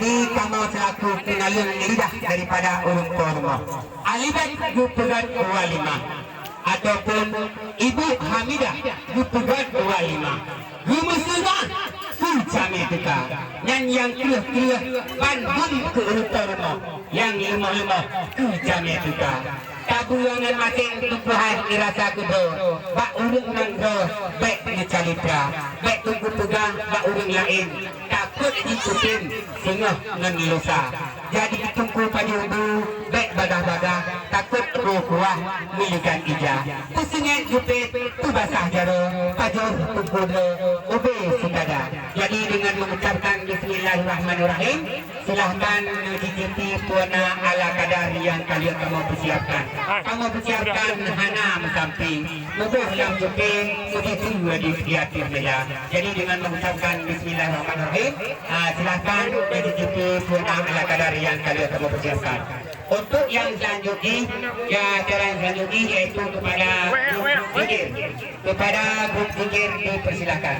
Jadi kamu selaku pengayun lidah daripada urung korma. Alibat gupegat walimah ataupun Ibu Hamidah gupegat walimah. Gumusumah kucami teka. Yang kelih-kelih bandun ke urutorma. Yang lemah-lemah kucami teka. Tabulangan masing tubuhan dirasa kudo. Bak urung nang do, baik ngecalitra. Baik tunggu pegang, bak urung lain. Takut ikutin sehingga ngelusa. Jadi tunggu pada ubu, baik badah-badah. Takut roh kuah milikan ijah. Pusingan jupit, tu basah jaro. Pajur tubuhmu, ubi sudada. Jadi dengan mengucapkan Bismillahirrahmanirrahim, silahkan mencicipi puana ala kadar yang kalian kamu persiapkan. Kamu persiapkan hana mensamping, mubuh yang jupit, begitu di hati bela. Jadi dengan mengucapkan Bismillahirrahmanirrahim, silahkan mencicipi puana ala kadar yang kalian kamu persiapkan. Untuk yang selanjutnya, cara yang selanjutnya yaitu kepada grup zikir. Kepada grup zikir dipersilakan.